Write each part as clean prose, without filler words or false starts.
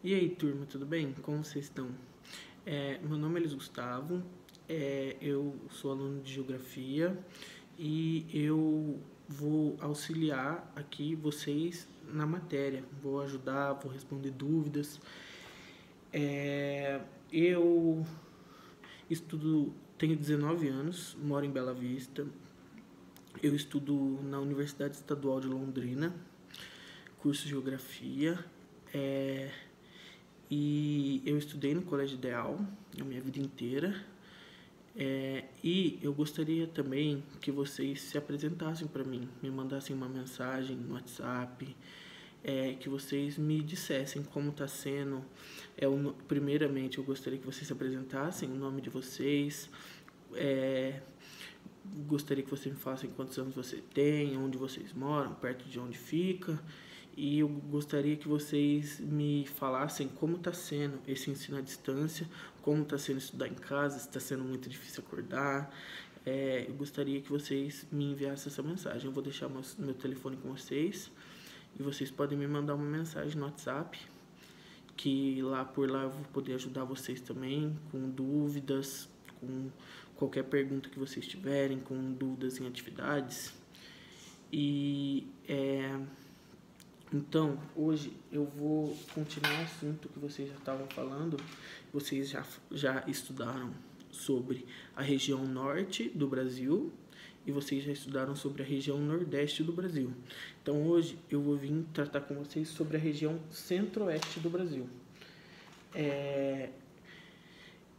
E aí, turma, tudo bem? Como vocês estão? Meu nome é Luiz Gustavo, eu sou aluno de Geografia e eu vou auxiliar aqui vocês na matéria. Vou ajudar, vou responder dúvidas. Eu tenho 19 anos, moro em Bela Vista. Eu estudo na Universidade Estadual de Londrina, curso de Geografia. E eu estudei no Colégio Ideal a minha vida inteira. E eu gostaria também que vocês se apresentassem para mim, me mandassem uma mensagem no WhatsApp, que vocês me dissessem como está sendo. Primeiramente, eu gostaria que vocês se apresentassem, o nome de vocês. Gostaria que vocês me falassem quantos anos você tem, onde vocês moram, perto de onde fica. E eu gostaria que vocês me falassem como está sendo esse ensino à distância, como está sendo estudar em casa, se está sendo muito difícil acordar. Eu gostaria que vocês me enviassem essa mensagem. Eu vou deixar meu telefone com vocês e vocês podem me mandar uma mensagem no WhatsApp, que por lá eu vou poder ajudar vocês também com dúvidas, com qualquer pergunta que vocês tiverem, com dúvidas em atividades. Então, hoje eu vou continuar o assunto que vocês já estavam falando. Vocês já estudaram sobre a região norte do Brasil e vocês já estudaram sobre a região nordeste do Brasil. Então, hoje eu vou vir tratar com vocês sobre a região centro-oeste do Brasil.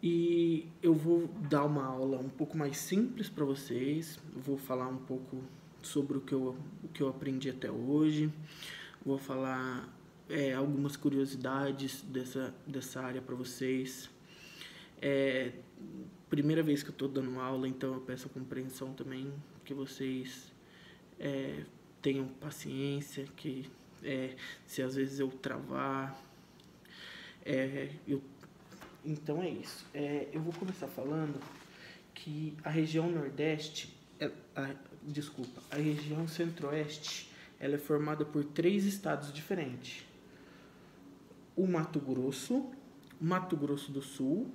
E eu vou dar uma aula um pouco mais simples para vocês. Vou falar um pouco sobre o que eu aprendi até hoje. Vou falar algumas curiosidades dessa área para vocês. Primeira vez que eu estou dando aula, então eu peço a compreensão também, que vocês tenham paciência, que se às vezes eu travar, então é isso. Eu vou começar falando que a região nordeste, a região centro-oeste, ela é formada por 3 estados diferentes: o Mato Grosso do Sul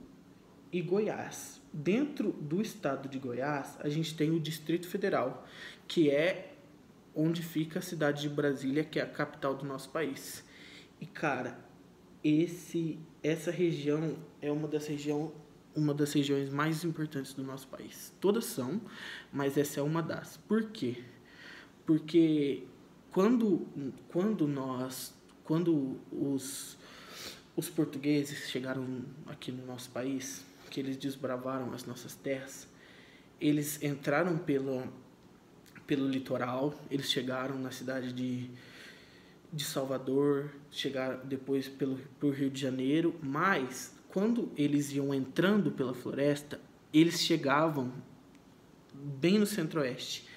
e Goiás. Dentro do estado de Goiás, a gente tem o Distrito Federal, que é onde fica a cidade de Brasília, que é a capital do nosso país. E, cara, essa região é uma das regiões mais importantes do nosso país. Todas são, mas essa é uma das. Por quê? Porque quando os portugueses chegaram aqui no nosso país, que eles desbravaram as nossas terras, eles entraram pelo litoral, eles chegaram na cidade de Salvador, chegaram depois pro Rio de Janeiro, mas quando eles iam entrando pela floresta, eles chegavam bem no centro-oeste,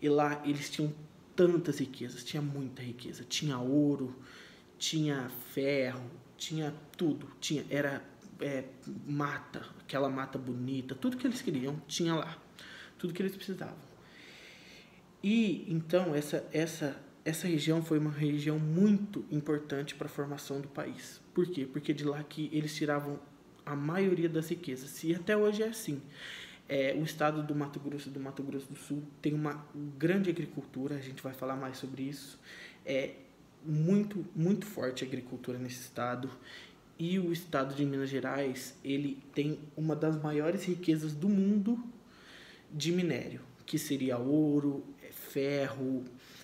e lá eles tinham tantas riquezas, tinha muita riqueza, tinha ouro, tinha ferro, tinha tudo, era mata, aquela mata bonita, tudo que eles queriam tinha lá, tudo que eles precisavam. E então essa região foi uma região muito importante para a formação do país. Por quê? Porque de lá que eles tiravam a maioria das riquezas, e até hoje é assim. O estado do Mato Grosso do Sul tem uma grande agricultura, a gente vai falar mais sobre isso. Muito, muito forte a agricultura nesse estado. E o estado de Minas Gerais, ele tem uma das maiores riquezas do mundo de minério, que seria ouro, ferro,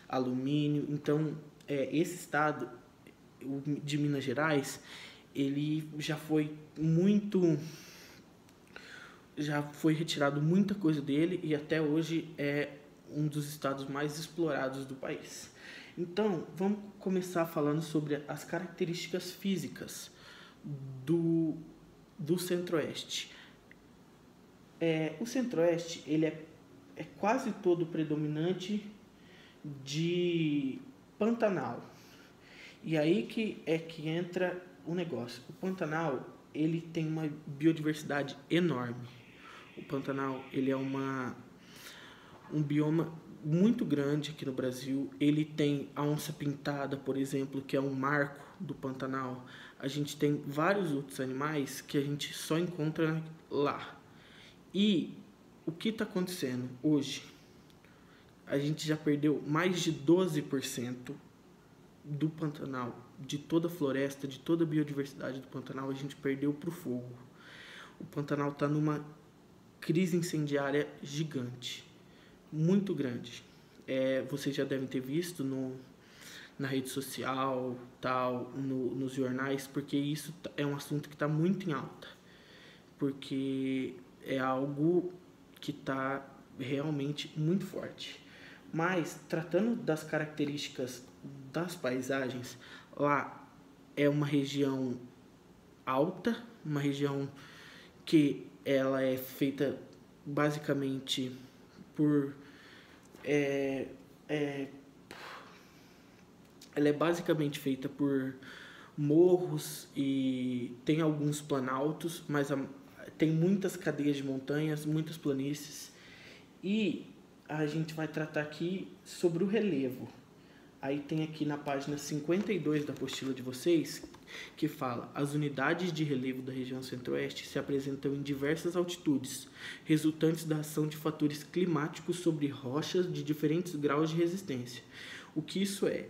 alumínio. Então, esse estado de Minas Gerais, ele já foi retirado muita coisa dele, e até hoje é um dos estados mais explorados do país. Então, vamos começar falando sobre as características físicas do Centro-Oeste. O Centro-Oeste, ele é quase todo predominante de Pantanal. E aí que entra o negócio. O Pantanal, ele tem uma biodiversidade enorme. O Pantanal, ele é um bioma muito grande aqui no Brasil. Ele tem a onça-pintada, por exemplo, que é um marco do Pantanal, a gente tem vários outros animais que a gente só encontra lá. E o que está acontecendo hoje? A gente já perdeu mais de 12% do Pantanal, de toda a floresta, de toda a biodiversidade do Pantanal, a gente perdeu para o fogo. O Pantanal está numa crise incendiária gigante, muito grande. Vocês já devem ter visto na rede social, tal, nos jornais, porque isso é um assunto que está muito em alta, porque é algo que está realmente muito forte. Mas, tratando das características das paisagens, lá é uma região alta, uma região que ela é feita basicamente por... ela é basicamente feita por morros e tem alguns planaltos, mas tem muitas cadeias de montanhas, muitas planícies. E a gente vai tratar aqui sobre o relevo. Aí tem aqui na página 52 da apostila de vocês, que fala: as unidades de relevo da região centro-oeste se apresentam em diversas altitudes, resultantes da ação de fatores climáticos sobre rochas de diferentes graus de resistência. O que isso é?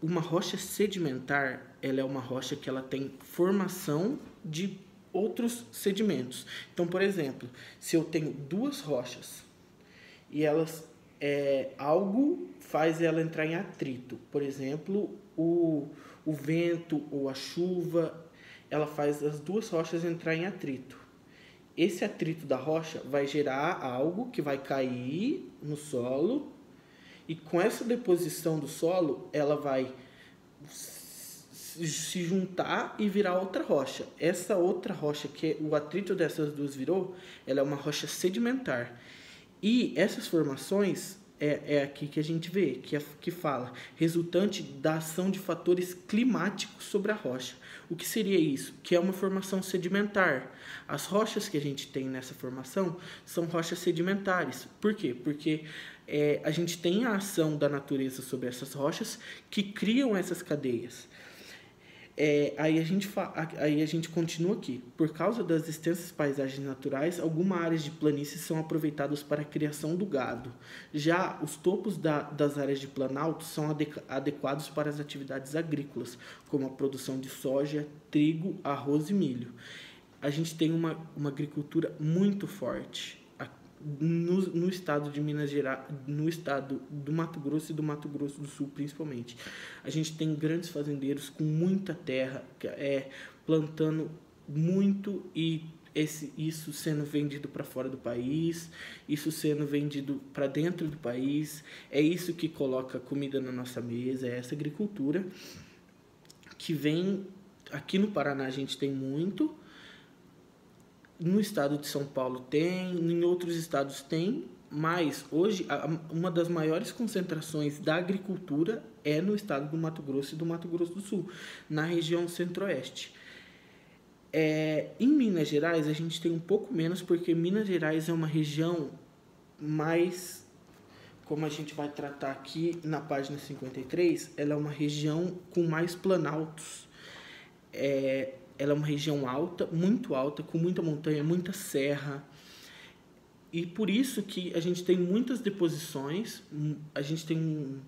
Uma rocha sedimentar, ela é uma rocha que ela tem formação de outros sedimentos. Então, por exemplo, se eu tenho duas rochas e elas algo faz ela entrar em atrito, por exemplo, o vento ou a chuva, ela faz as duas rochas entrar em atrito. Esse atrito da rocha vai gerar algo que vai cair no solo, e com essa deposição do solo, ela vai se juntar e virar outra rocha. Essa outra rocha, que o atrito dessas duas virou, ela é uma rocha sedimentar. E essas formações aqui que a gente vê, que fala resultante da ação de fatores climáticos sobre a rocha. O que seria isso? Que é uma formação sedimentar. As rochas que a gente tem nessa formação são rochas sedimentares. Por quê? Porque a gente tem a ação da natureza sobre essas rochas que criam essas cadeias. Aí a gente continua aqui. Por causa das extensas paisagens naturais, algumas áreas de planície são aproveitadas para a criação do gado. Já os topos das áreas de planalto são adequados para as atividades agrícolas, como a produção de soja, trigo, arroz e milho. A gente tem uma agricultura muito forte no estado de Minas Gerais, no estado do Mato Grosso e do Mato Grosso do Sul, principalmente. A gente tem grandes fazendeiros com muita terra, plantando muito, e isso sendo vendido para fora do país, isso sendo vendido para dentro do país. É isso que coloca comida na nossa mesa, é essa agricultura que vem. Aqui no Paraná a gente tem muito, no estado de São Paulo tem, em outros estados tem, mas hoje uma das maiores concentrações da agricultura é no estado do Mato Grosso e do Mato Grosso do Sul, na região centro-oeste. Em Minas Gerais a gente tem um pouco menos, porque Minas Gerais é uma região mais, como a gente vai tratar aqui na página 53, ela é uma região com mais planaltos. Ela é uma região alta, muito alta, com muita montanha, muita serra. E por isso que a gente tem muitas deposições, a gente tem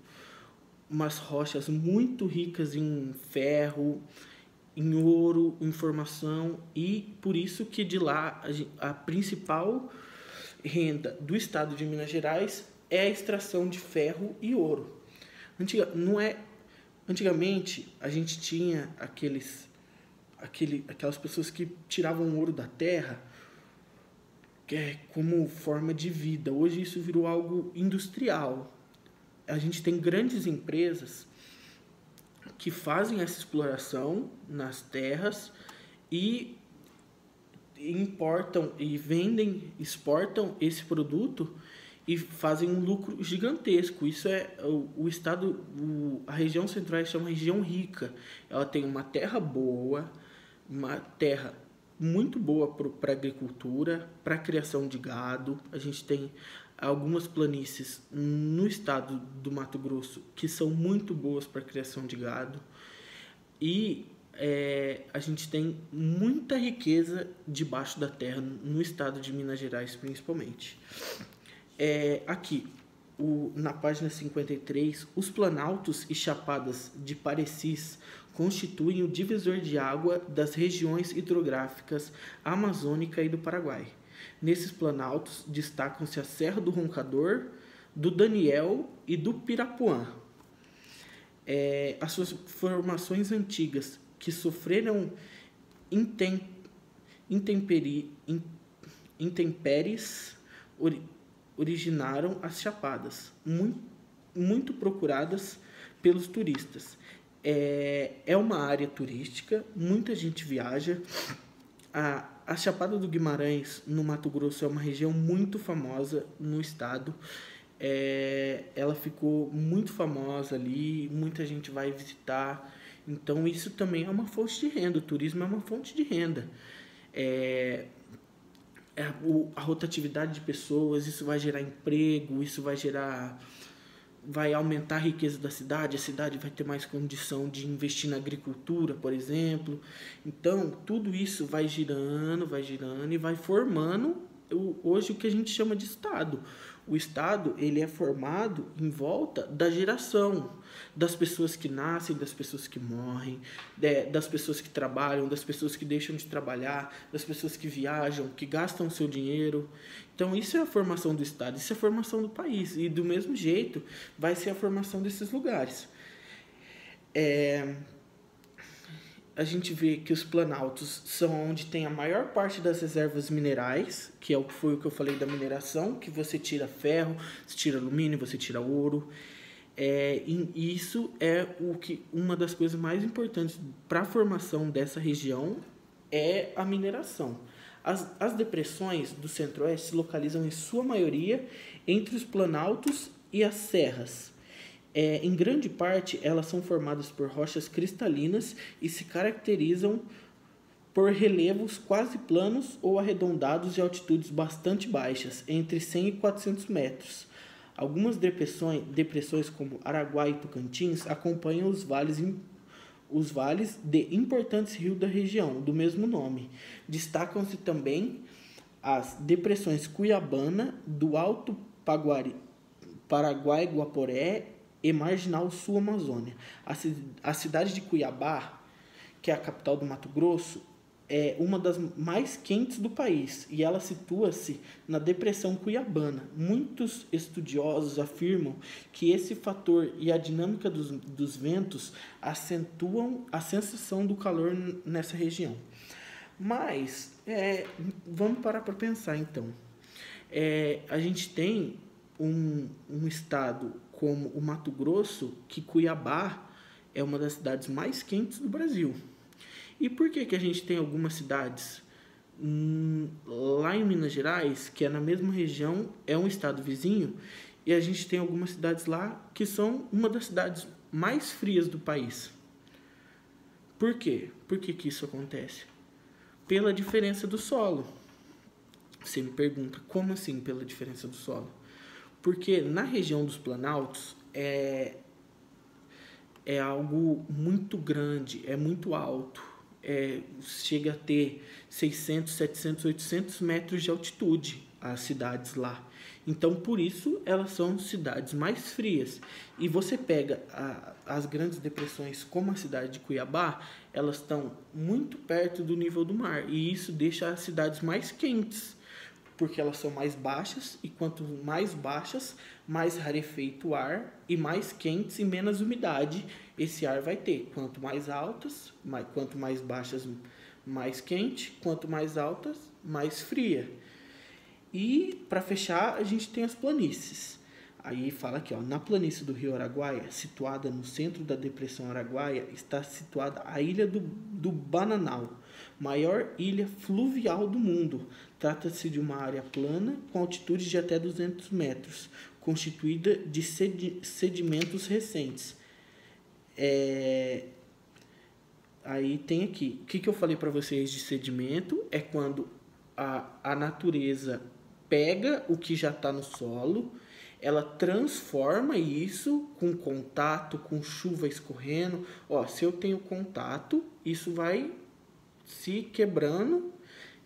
umas rochas muito ricas em ferro, em ouro, em formação, e por isso que de lá a principal renda do estado de Minas Gerais é a extração de ferro e ouro. Antigamente a gente tinha aquelas pessoas que tiravam ouro da terra como forma de vida. Hoje isso virou algo industrial. A gente tem grandes empresas que fazem essa exploração nas terras e importam e vendem, exportam esse produto e fazem um lucro gigantesco. Isso a região centro-oeste é uma região rica. Ela tem uma terra boa, uma terra muito boa para a agricultura, para a criação de gado. A gente tem algumas planícies no estado do Mato Grosso que são muito boas para a criação de gado. E a gente tem muita riqueza debaixo da terra no estado de Minas Gerais, principalmente. Aqui, na página 53, os planaltos e chapadas de Parecis constituem o divisor de água das regiões hidrográficas amazônica e do Paraguai. Nesses planaltos destacam-se a Serra do Roncador, do Daniel e do Pirapuã. As suas formações antigas que sofreram intempéries originaram as chapadas, muito procuradas pelos turistas. É uma área turística, muita gente viaja. A Chapada do Guimarães, no Mato Grosso, é uma região muito famosa no estado. Ela ficou muito famosa ali, muita gente vai visitar. Então, isso também é uma fonte de renda. O turismo é uma fonte de renda. A rotatividade de pessoas, isso vai gerar emprego, isso vai aumentar a riqueza da cidade, a cidade vai ter mais condição de investir na agricultura, por exemplo. Então, tudo isso vai girando e vai formando hoje o que a gente chama de Estado. O Estado, ele é formado em volta da geração, das pessoas que nascem, das pessoas que morrem, das pessoas que trabalham, das pessoas que deixam de trabalhar, das pessoas que viajam, que gastam o seu dinheiro. Então, isso é a formação do Estado, isso é a formação do país. E, do mesmo jeito, vai ser a formação desses lugares. A gente vê que os planaltos são onde tem a maior parte das reservas minerais, que foi o que eu falei da mineração, que você tira ferro, você tira alumínio, você tira ouro. E isso é uma das coisas mais importantes para a formação dessa região é a mineração. As depressões do Centro-Oeste se localizam em sua maioria entre os planaltos e as serras. Em grande parte, elas são formadas por rochas cristalinas e se caracterizam por relevos quase planos ou arredondados de altitudes bastante baixas, entre 100 e 400 metros. Algumas depressões como Araguaia e Tocantins acompanham os vales de importantes rios da região, do mesmo nome. Destacam-se também as depressões Cuiabana, do Alto Paraguai-Guaporé e Marginal Sul Amazônia. A cidade de Cuiabá, que é a capital do Mato Grosso, é uma das mais quentes do país e ela situa-se na depressão Cuiabana. Muitos estudiosos afirmam que esse fator e a dinâmica dos ventos acentuam a sensação do calor nessa região. Mas, vamos parar para pensar então. A gente tem um estado como o Mato Grosso, que Cuiabá é uma das cidades mais quentes do Brasil. E por que a gente tem algumas cidades lá em Minas Gerais, que é na mesma região, é um estado vizinho, e a gente tem algumas cidades lá que são uma das cidades mais frias do país? Por quê? Por que isso acontece? Pela diferença do solo. Você me pergunta, como assim pela diferença do solo? Porque na região dos planaltos é algo muito grande, é muito alto. Chega a ter 600, 700, 800 metros de altitude as cidades lá. Então, por isso, elas são cidades mais frias. E você pega as grandes depressões, como a cidade de Cuiabá, elas estão muito perto do nível do mar. E isso deixa as cidades mais quentes, porque elas são mais baixas, e quanto mais baixas, mais rarefeito o ar, e mais quentes e menos umidade esse ar vai ter. Quanto mais altas, quanto mais baixas, mais quente, quanto mais altas, mais fria. E, para fechar, a gente tem as planícies. Aí fala aqui, na planície do Rio Araguaia, situada no centro da depressão Araguaia, está situada a ilha do Bananal, maior ilha fluvial do mundo. Trata-se de uma área plana com altitude de até 200 metros, constituída de sedimentos recentes. Aí tem aqui, o que eu falei para vocês de sedimento? É quando a natureza pega o que já está no solo, ela transforma isso com contato, com chuva escorrendo. Ó, se eu tenho contato, isso vai se quebrando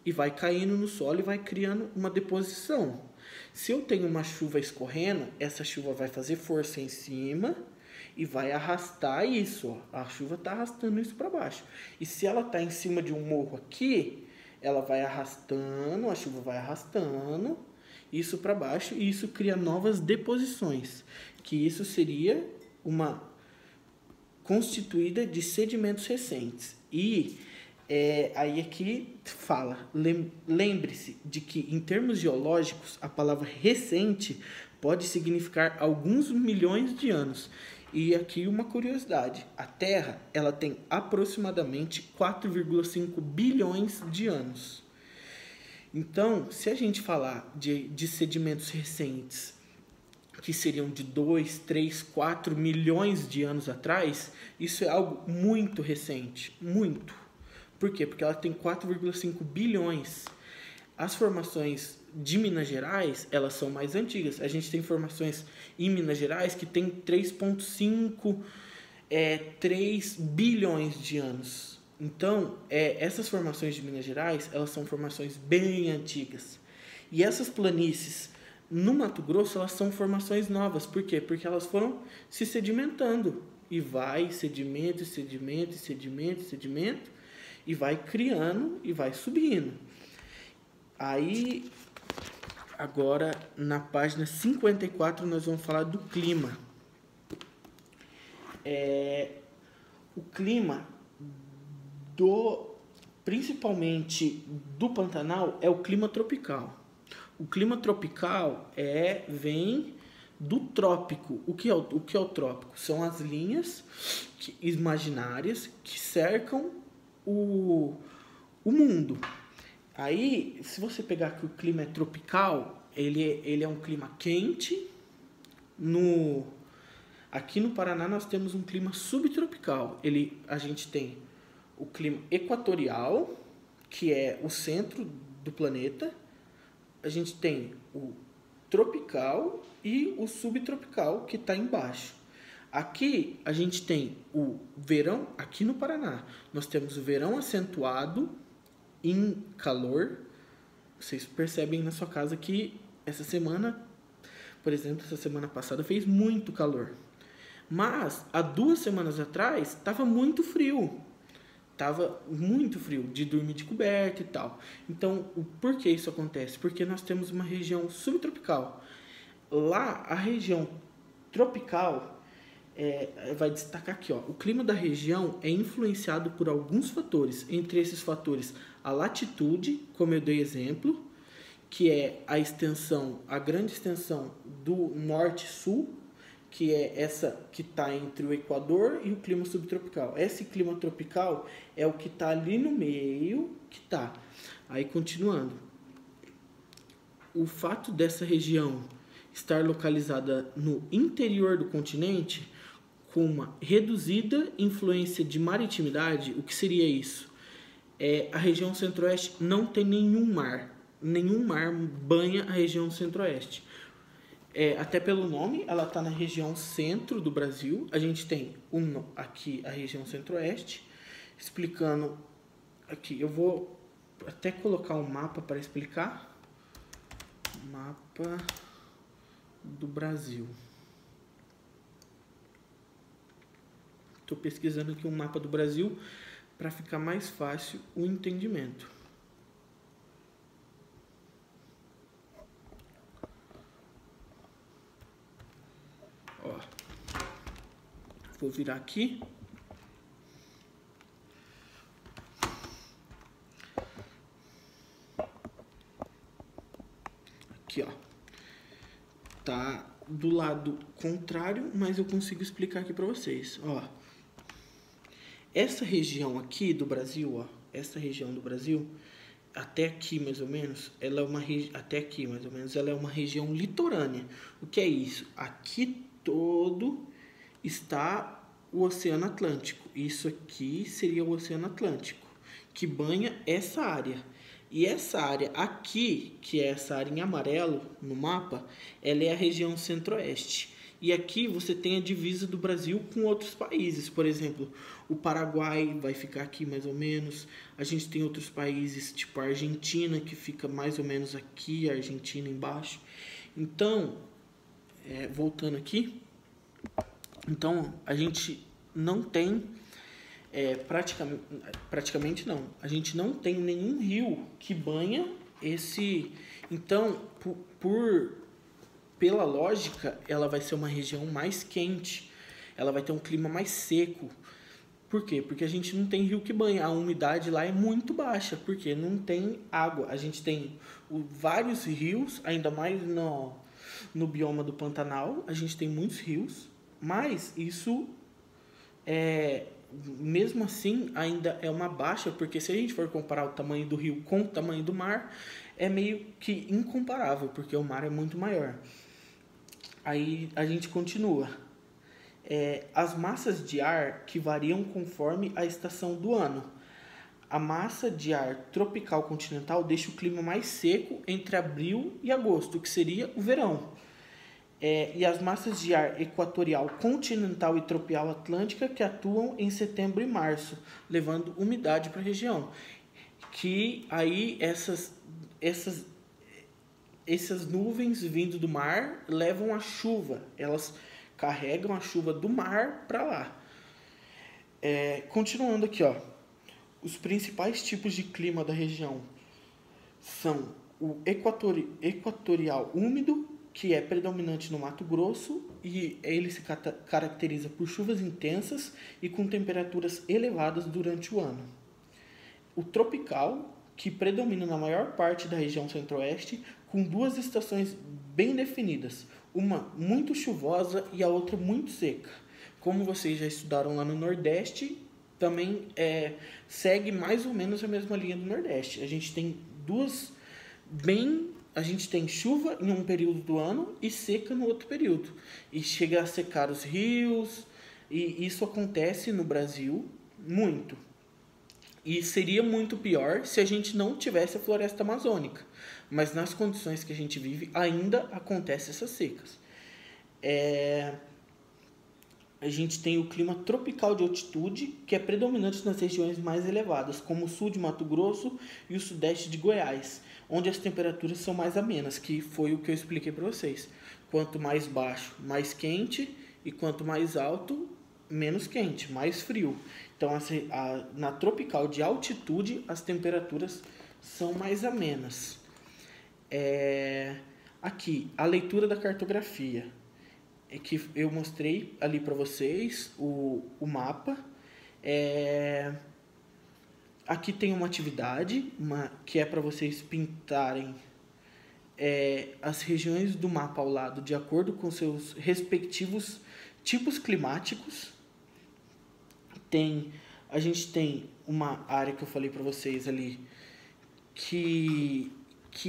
e vai caindo no solo e vai criando uma deposição. Se eu tenho uma chuva escorrendo, essa chuva vai fazer força em cima e vai arrastar isso, ó. A chuva está arrastando isso para baixo. E se ela está em cima de um morro aqui, ela vai arrastando, a chuva vai arrastando isso para baixo e isso cria novas deposições, que isso seria uma constituída de sedimentos recentes. E aí aqui fala, lembre-se de que em termos geológicos a palavra recente pode significar alguns milhões de anos. E aqui uma curiosidade, a Terra ela tem aproximadamente 4,5 bilhões de anos. Então, se a gente falar de sedimentos recentes, que seriam de 2, 3, 4 milhões de anos atrás, isso é algo muito recente, muito. Por quê? Porque ela tem 4,5 bilhões. As formações de Minas Gerais, elas são mais antigas. A gente tem formações em Minas Gerais que tem 3,5, 3 bilhões de anos. Então, essas formações de Minas Gerais, elas são formações bem antigas. E essas planícies no Mato Grosso, elas são formações novas. Por quê? Porque elas foram se sedimentando. E vai sedimento, sedimento, sedimento, sedimento. E vai criando e vai subindo. Aí, agora, na página 54, nós vamos falar do clima. O clima principalmente do Pantanal é o clima tropical. O clima tropical vem do trópico. O que é o trópico? São as linhas imaginárias que cercam o mundo. Aí, se você pegar que o clima é tropical, ele é um clima quente. Aqui no Paraná nós temos um clima subtropical. A gente tem o clima equatorial, que é o centro do planeta. A gente tem o tropical e o subtropical, que está embaixo. Aqui a gente tem o verão, aqui no Paraná, nós temos o verão acentuado em calor. Vocês percebem na sua casa que essa semana, por exemplo, essa semana passada fez muito calor. Mas há 2 semanas atrás estava muito frio. Estava muito frio, de dormir de coberta e tal. Então, por que isso acontece? Porque nós temos uma região subtropical. Lá, a região tropical, vai destacar aqui, ó, o clima da região é influenciado por alguns fatores. Entre esses fatores, a latitude, como eu dei exemplo, que é a grande extensão do norte-sul, que é essa que está entre o Equador e o clima subtropical. Esse clima tropical é o que está ali no meio, que está. Aí, continuando. O fato dessa região estar localizada no interior do continente, com uma reduzida influência de maritimidade, o que seria isso? A região centro-oeste não tem nenhum mar. Nenhum mar banha a região centro-oeste. Até pelo nome, ela está na região centro do Brasil. A gente tem aqui a região centro-oeste, explicando aqui. Eu vou até colocar um mapa para explicar. Mapa do Brasil. Estou pesquisando aqui um mapa do Brasil para ficar mais fácil o entendimento. Ó, vou virar aqui. Aqui, ó. Tá do lado contrário, mas eu consigo explicar aqui para vocês. Ó, essa região aqui do Brasil, ó, essa região do Brasil, até aqui mais ou menos, ela é uma região litorânea. O que é isso? Aqui todo está o Oceano Atlântico. Isso aqui seria o Oceano Atlântico, que banha essa área. E essa área aqui, que é essa área em amarelo no mapa, ela é a região centro-oeste. E aqui você tem a divisa do Brasil com outros países. Por exemplo, o Paraguai vai ficar aqui mais ou menos. A gente tem outros países, tipo a Argentina, que fica mais ou menos aqui, a Argentina embaixo. Então, voltando aqui, então a gente não tem, praticamente não, a gente não tem nenhum rio que banha esse. Então, pela lógica, ela vai ser uma região mais quente, ela vai ter um clima mais seco. Por quê? Porque a gente não tem rio que banha, a umidade lá é muito baixa, porque não tem água. A gente tem vários rios, ainda mais no bioma do Pantanal, a gente tem muitos rios, mas isso mesmo assim ainda é uma baixa, porque se a gente for comparar o tamanho do rio com o tamanho do mar, é meio que incomparável, porque o mar é muito maior. Aí a gente continua. As massas de ar que variam conforme a estação do ano. A massa de ar tropical continental deixa o clima mais seco entre abril e agosto, que seria o verão. E as massas de ar equatorial continental e tropical atlântica que atuam em setembro e março, levando umidade para a região. Que aí essas nuvens vindo do mar levam a chuva, elas carregam a chuva do mar para lá. Continuando aqui, ó, os principais tipos de clima da região são o equatorial úmido, que é predominante no Mato Grosso, e ele se caracteriza por chuvas intensas e com temperaturas elevadas durante o ano. O tropical, que predomina na maior parte da região centro-oeste, com duas estações bem definidas, uma muito chuvosa e a outra muito seca. Como vocês já estudaram lá no Nordeste, também segue mais ou menos a mesma linha do Nordeste. A gente tem a gente tem chuva em um período do ano e seca no outro período. E chega a secar os rios, e isso acontece no Brasil muito. E seria muito pior se a gente não tivesse a floresta amazônica. Mas nas condições que a gente vive, ainda acontecem essas secas. A gente tem o clima tropical de altitude, que é predominante nas regiões mais elevadas, como o sul de Mato Grosso e o sudeste de Goiás, onde as temperaturas são mais amenas, que foi o que eu expliquei para vocês. Quanto mais baixo, mais quente, e quanto mais alto, menos quente, mais frio. Então, na tropical de altitude, as temperaturas são mais amenas. Aqui, a leitura da cartografia. Que eu mostrei ali para vocês o mapa. Aqui tem uma atividade que é para vocês pintarem as regiões do mapa ao lado de acordo com seus respectivos tipos climáticos. A gente tem uma área que eu falei para vocês ali que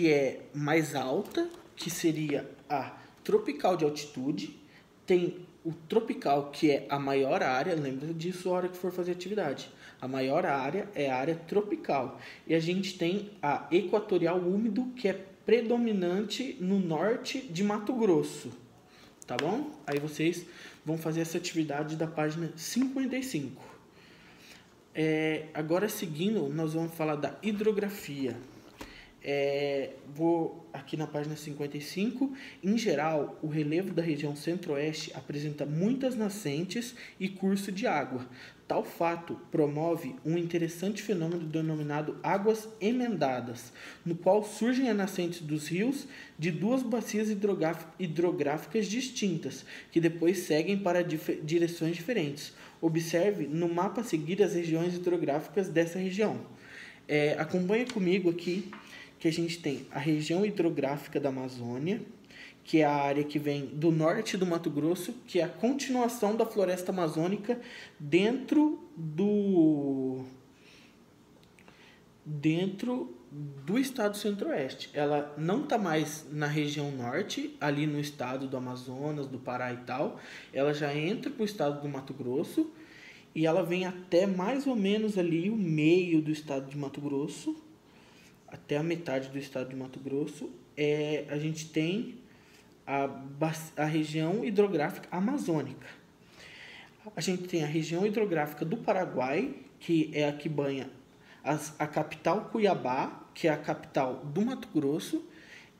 é mais alta, que seria a tropical de altitude. Tem o tropical, que é a maior área, lembra disso na hora que for fazer atividade. A maior área é a área tropical. E a gente tem a equatorial úmido, que é predominante no norte de Mato Grosso. Tá bom? Aí vocês vão fazer essa atividade da página 55. Agora, seguindo, nós vamos falar da hidrografia. Vou aqui na página 55. Em geral, o relevo da região centro-oeste apresenta muitas nascentes e curso de água. Tal fato promove um interessante fenômeno denominado águas emendadas, no qual surgem as nascentes dos rios de duas bacias hidrográficas distintas, que depois seguem para direções diferentes. Observe no mapa a seguir as regiões hidrográficas dessa região. Acompanhe comigo aqui que a gente tem a região hidrográfica da Amazônia, que é a área que vem do norte do Mato Grosso, que é a continuação da floresta amazônica dentro do estado centro-oeste. Ela não está mais na região norte, ali no estado do Amazonas, do Pará e tal. Ela já entra para o estado do Mato Grosso e ela vem até mais ou menos ali o meio do estado de Mato Grosso. até a metade do estado de Mato Grosso, a gente tem a região hidrográfica amazônica. A gente tem a região hidrográfica do Paraguai, que é a que banha a capital Cuiabá, que é a capital do Mato Grosso,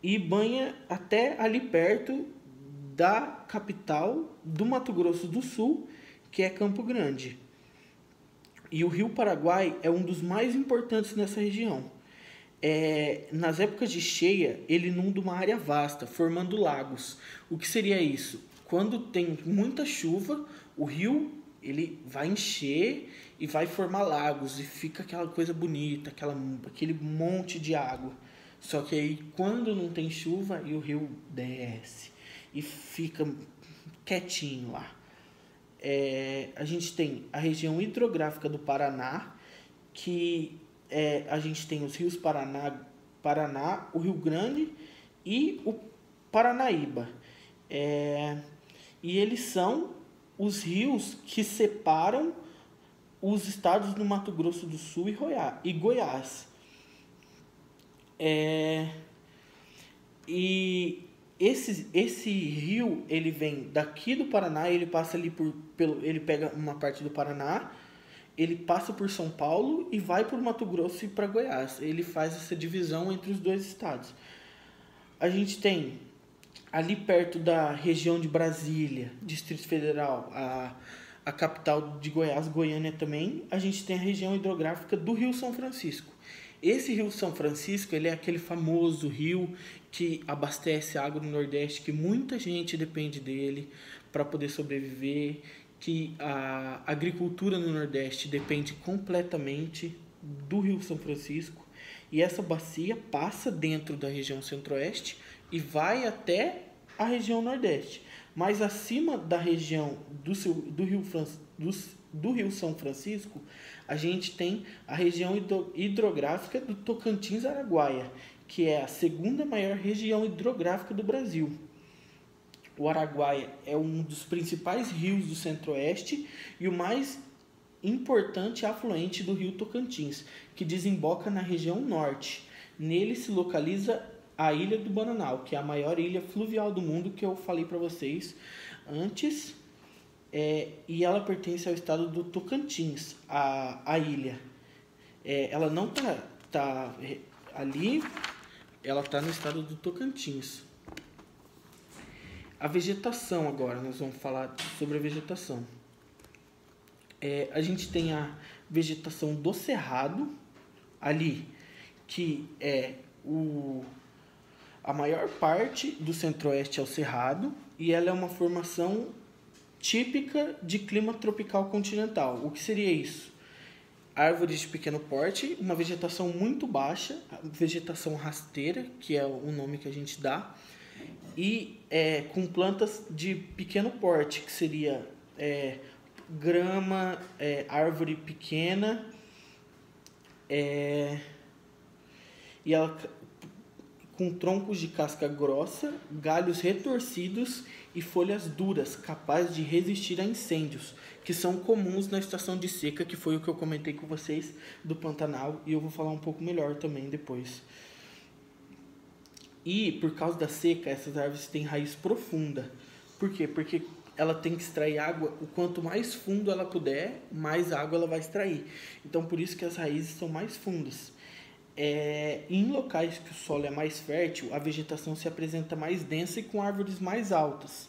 e banha até ali perto da capital do Mato Grosso do Sul, que é Campo Grande. E o Rio Paraguai é um dos mais importantes nessa região. Nas épocas de cheia, ele inunda uma área vasta, formando lagos. O que seria isso? Quando tem muita chuva, o rio ele vai encher e vai formar lagos e fica aquela coisa bonita, aquele monte de água. Só que aí quando não tem chuva, e o rio desce e fica quietinho lá. A gente tem a região hidrográfica do Paraná, que a gente tem os rios Paraná, o Rio Grande e o Paranaíba. E eles são os rios que separam os estados do Mato Grosso do Sul e Goiás. E esse rio, ele vem daqui do Paraná, ele passa ali ele pega uma parte do Paraná, ele passa por São Paulo e vai para o Mato Grosso e para Goiás. Ele faz essa divisão entre os dois estados. A gente tem ali perto da região de Brasília, Distrito Federal, a capital de Goiás, Goiânia também, a gente tem a região hidrográfica do Rio São Francisco. Esse Rio São Francisco, ele é aquele famoso rio que abastece a água no Nordeste, que muita gente depende dele para poder sobreviver, que a agricultura no Nordeste depende completamente do Rio São Francisco. E essa bacia passa dentro da região Centro-Oeste e vai até a região Nordeste. Mas acima da região do Rio São Francisco, a gente tem a região hidrográfica do Tocantins-Araguaia, que é a segunda maior região hidrográfica do Brasil. O Araguaia é um dos principais rios do Centro-Oeste e o mais importante afluente do rio Tocantins, que desemboca na região norte. Nele se localiza a Ilha do Bananal, que é a maior ilha fluvial do mundo, que eu falei para vocês antes. E ela pertence ao estado do Tocantins, a ilha. Ela não tá ali, ela está no estado do Tocantins. A vegetação agora, nós vamos falar sobre a vegetação. A gente tem a vegetação do Cerrado, ali, que a maior parte do Centro-Oeste é o Cerrado, e ela é uma formação típica de clima tropical continental. O que seria isso? Árvores de pequeno porte, uma vegetação muito baixa, vegetação rasteira, que é o nome que a gente dá, e com plantas de pequeno porte, que seria grama, árvore pequena, e ela com troncos de casca grossa, galhos retorcidos e folhas duras, capazes de resistir a incêndios, que são comuns na estação de seca, que foi o que eu comentei com vocês do Pantanal, e eu vou falar um pouco melhor também depois. E por causa da seca, essas árvores têm raiz profunda. Por quê? Porque ela tem que extrair água, o quanto mais fundo ela puder, mais água ela vai extrair. Então por isso que as raízes são mais fundas. Em locais que o solo é mais fértil, a vegetação se apresenta mais densa e com árvores mais altas.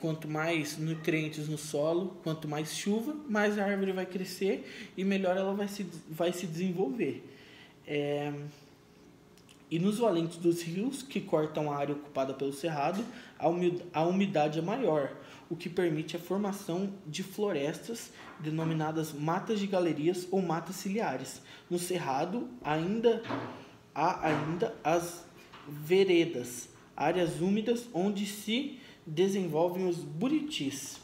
Quanto mais nutrientes no solo, quanto mais chuva, mais a árvore vai crescer e melhor ela vai se desenvolver. E nos valentes dos rios, que cortam a área ocupada pelo cerrado, a umidade é maior, o que permite a formação de florestas denominadas matas de galerias ou matas ciliares. No cerrado há ainda as veredas, áreas úmidas onde se desenvolvem os buritis.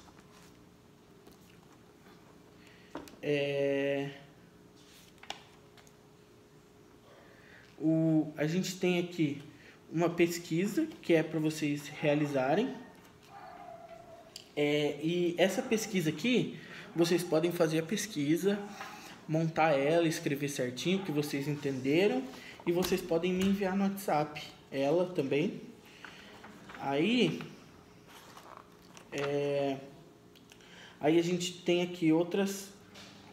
A gente tem aqui uma pesquisa que é para vocês realizarem. E essa pesquisa aqui, vocês podem fazer a pesquisa montar ela, escrever certinho, que vocês entenderam, e vocês podem me enviar no WhatsApp, ela também. Aí a gente tem aqui outras,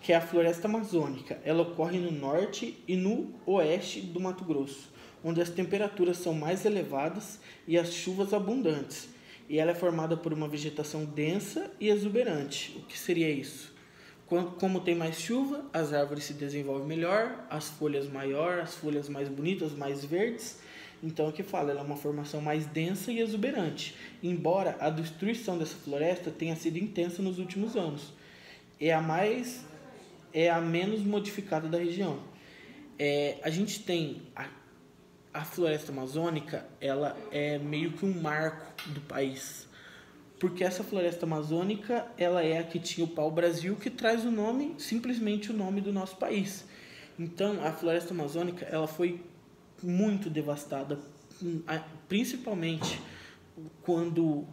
que é a floresta amazônica. Ela ocorre no norte e no oeste do Mato Grosso, onde as temperaturas são mais elevadas e as chuvas abundantes. E ela é formada por uma vegetação densa e exuberante. O que seria isso? Como tem mais chuva, as árvores se desenvolvem melhor, as folhas maiores, as folhas mais bonitas, mais verdes. Então, o que fala? Ela é uma formação mais densa e exuberante, embora a destruição dessa floresta tenha sido intensa nos últimos anos. É a menos modificada da região. A gente tem a floresta amazônica, ela é meio que um marco do país, porque essa floresta amazônica, ela é a que tinha o pau-brasil, que traz o nome, simplesmente o nome do nosso país. Então, a floresta amazônica, ela foi muito devastada, principalmente quando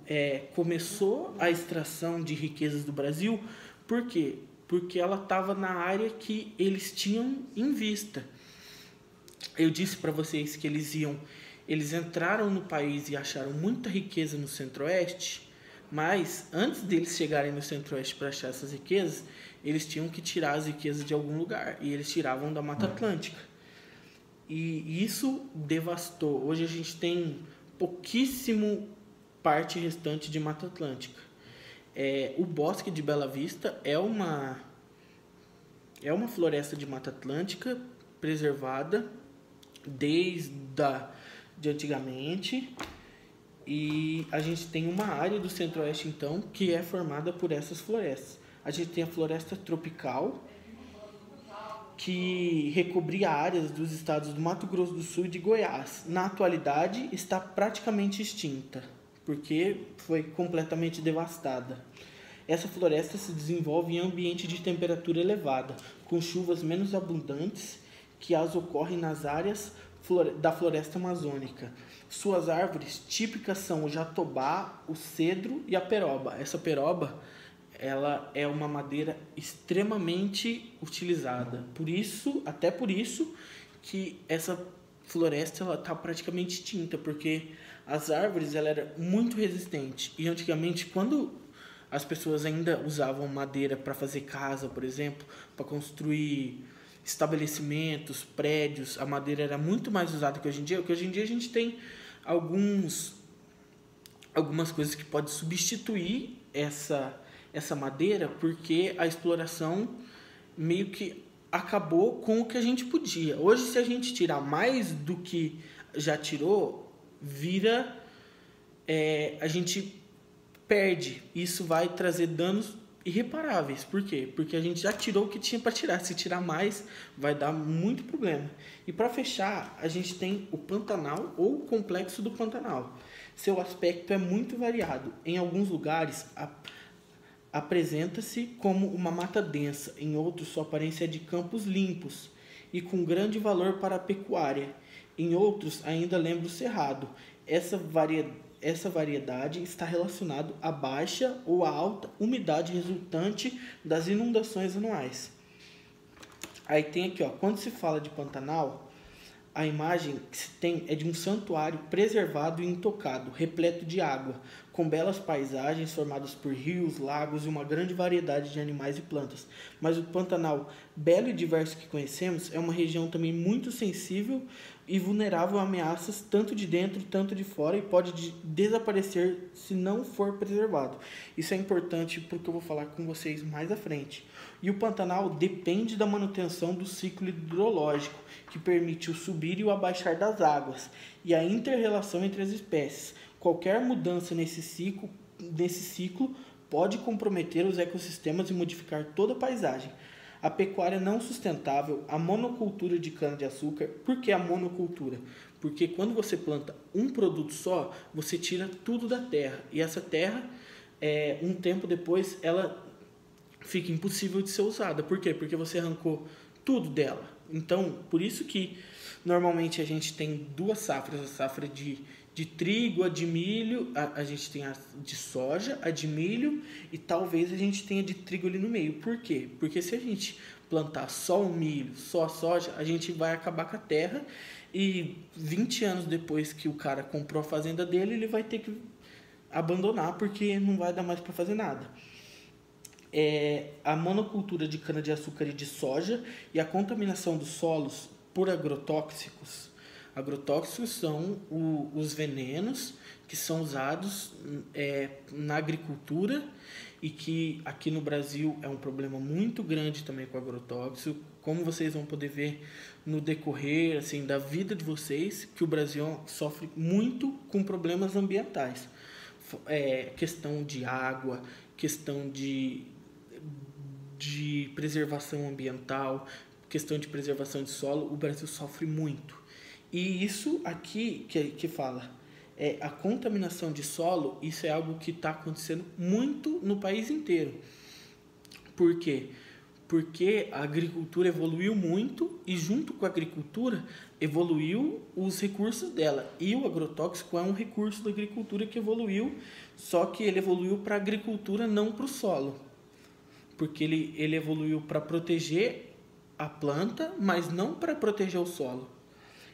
começou a extração de riquezas do Brasil. Por quê? Porque ela estava na área que eles tinham em vista. Eu disse para vocês que eles entraram no país e acharam muita riqueza no Centro-Oeste, mas antes deles chegarem no Centro-Oeste para achar essas riquezas, eles tinham que tirar as riquezas de algum lugar, e eles tiravam da Mata Atlântica. E isso devastou. Hoje a gente tem pouquíssimo parte restante de Mata Atlântica. O Bosque de Bela Vista é uma floresta de Mata Atlântica preservada desde antigamente, e a gente tem uma área do Centro-Oeste, então, que é formada por essas florestas. A gente tem a floresta tropical, que recobria áreas dos estados do Mato Grosso do Sul e de Goiás. Na atualidade, está praticamente extinta, porque foi completamente devastada. Essa floresta se desenvolve em ambiente de temperatura elevada, com chuvas menos abundantes que as ocorrem nas áreas da floresta amazônica. Suas árvores típicas são o jatobá, o cedro e a peroba. Essa peroba, ela é uma madeira extremamente utilizada. Até por isso que essa floresta está praticamente extinta, porque as árvores ela era muito resistente. E antigamente, quando as pessoas ainda usavam madeira para fazer casa, por exemplo, para construir estabelecimentos, prédios, a madeira era muito mais usada que hoje em dia, porque hoje em dia a gente tem algumas coisas que podem substituir essa madeira, porque a exploração meio que acabou com o que a gente podia. Hoje, se a gente tirar mais do que já tirou, a gente perde. Isso vai trazer danos irreparáveis. Por quê? Porque a gente já tirou o que tinha para tirar. Se tirar mais, vai dar muito problema. E para fechar, a gente tem o Pantanal ou o Complexo do Pantanal. Seu aspecto é muito variado. Em alguns lugares, apresenta-se como uma mata densa. Em outros, sua aparência é de campos limpos e com grande valor para a pecuária. Em outros, ainda lembra o cerrado. Essa variedade está relacionada à baixa ou à alta umidade resultante das inundações anuais. Aí tem aqui, quando se fala de Pantanal, a imagem que se tem é de um santuário preservado e intocado, repleto de água, com belas paisagens formadas por rios, lagos e uma grande variedade de animais e plantas. Mas o Pantanal, belo e diverso que conhecemos, é uma região também muito sensível e vulnerável a ameaças tanto de dentro, tanto de fora, e pode desaparecer se não for preservado. Isso é importante porque eu vou falar com vocês mais à frente. E o Pantanal depende da manutenção do ciclo hidrológico, que permite o subir e o abaixar das águas, e a inter-relação entre as espécies. Qualquer mudança nesse ciclo pode comprometer os ecossistemas e modificar toda a paisagem. A pecuária não sustentável, a monocultura de cana-de-açúcar. Por que a monocultura? Porque quando você planta um produto só, você tira tudo da terra. E essa terra, um tempo depois, ela fica impossível de ser usada. Por quê? Porque você arrancou tudo dela. Então, por isso que normalmente a gente tem duas safras. A safra de trigo, a de milho, a gente tem a de soja, a de milho, e talvez a gente tenha de trigo ali no meio. Por quê? Porque se a gente plantar só o milho, só a soja, a gente vai acabar com a terra e 20 anos depois que o cara comprou a fazenda dele, ele vai ter que abandonar porque não vai dar mais para fazer nada. A monocultura de cana-de-açúcar e de soja e a contaminação dos solos por agrotóxicos. Agrotóxicos são os venenos que são usados na agricultura e que aqui no Brasil é um problema muito grande também com agrotóxico. Como vocês vão poder ver no decorrer assim, da vida de vocês, que o Brasil sofre muito com problemas ambientais. Questão de água, questão de preservação ambiental, questão de preservação de solo, o Brasil sofre muito. E isso aqui que fala, a contaminação de solo, isso é algo que está acontecendo muito no país inteiro. Por quê? Porque a agricultura evoluiu muito e junto com a agricultura evoluiu os recursos dela. E o agrotóxico é um recurso da agricultura que evoluiu, só que ele evoluiu para a agricultura, não para o solo. Porque ele evoluiu para proteger a planta, mas não para proteger o solo.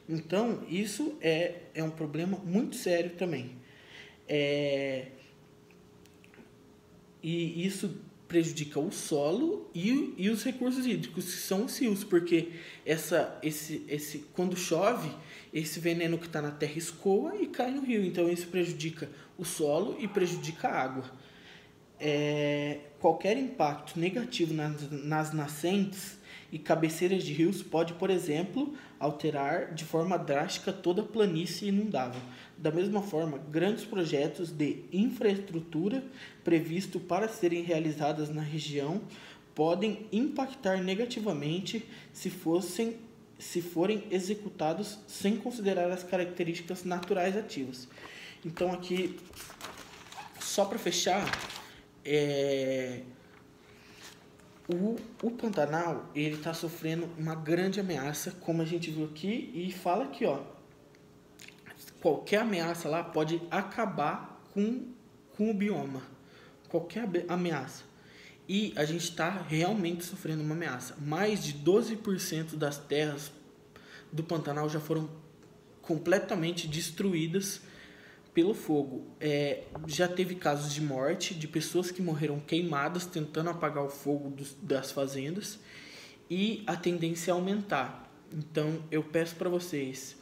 Então, isso é um problema muito sério também. E isso prejudica o solo e os recursos hídricos, que são os rios, porque quando chove, esse veneno que está na terra escoa e cai no rio. Então, isso prejudica o solo e prejudica a água. Qualquer impacto negativo nas nascentes e cabeceiras de rios pode, por exemplo, alterar de forma drástica toda a planície inundável. Da mesma forma, grandes projetos de infraestrutura previstos para serem realizados na região podem impactar negativamente se forem executados sem considerar as características naturais ativas. Então aqui, só para fechar, o Pantanal ele está sofrendo uma grande ameaça, como a gente viu aqui, e fala aqui, ó, qualquer ameaça lá pode acabar com o bioma, qualquer ameaça. E a gente está realmente sofrendo uma ameaça. Mais de 12% das terras do Pantanal já foram completamente destruídas pelo fogo. Já teve casos de morte, de pessoas que morreram queimadas tentando apagar o fogo das fazendas, e a tendência é aumentar. Então eu peço para vocês,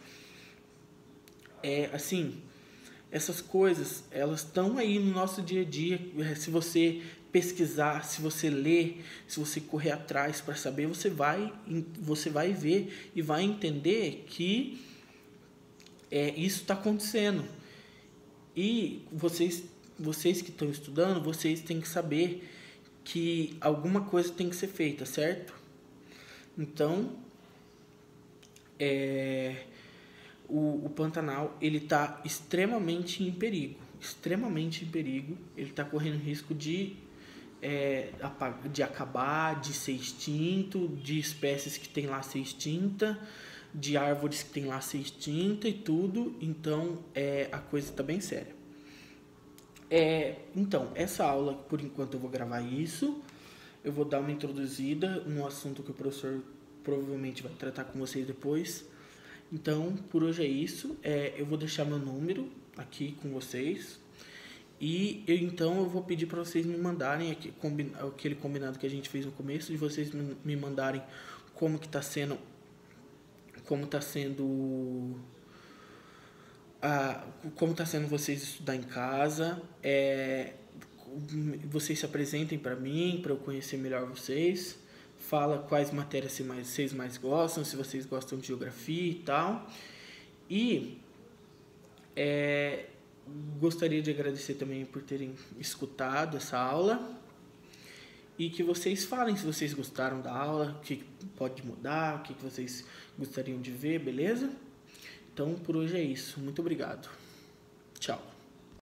essas coisas, elas estão aí no nosso dia a dia. Se você pesquisar, se você ler, se você correr atrás para saber, você vai ver e vai entender que isso está acontecendo. E vocês que estão estudando, vocês têm que saber que alguma coisa tem que ser feita, certo? Então, o Pantanal ele está extremamente em perigo, ele está correndo risco de acabar, de ser extinto, de espécies que tem lá ser extinta, de árvores que tem lá ser extinta e tudo. Então a coisa está bem séria. Então, essa aula, por enquanto eu vou gravar isso. Eu vou dar uma introduzida no assunto que o professor provavelmente vai tratar com vocês depois. Então, por hoje é isso. Eu vou deixar meu número aqui com vocês. E então eu vou pedir para vocês me mandarem aquele combinado que a gente fez no começo, de vocês me mandarem como está sendo vocês estudar em casa. Vocês se apresentem para mim, para eu conhecer melhor vocês. Fala quais matérias vocês mais gostam, se vocês gostam de geografia e tal. E gostaria de agradecer também por terem escutado essa aula. E que vocês falem se vocês gostaram da aula, o que pode mudar, o que vocês gostariam de ver, beleza? Então, por hoje é isso. Muito obrigado. Tchau.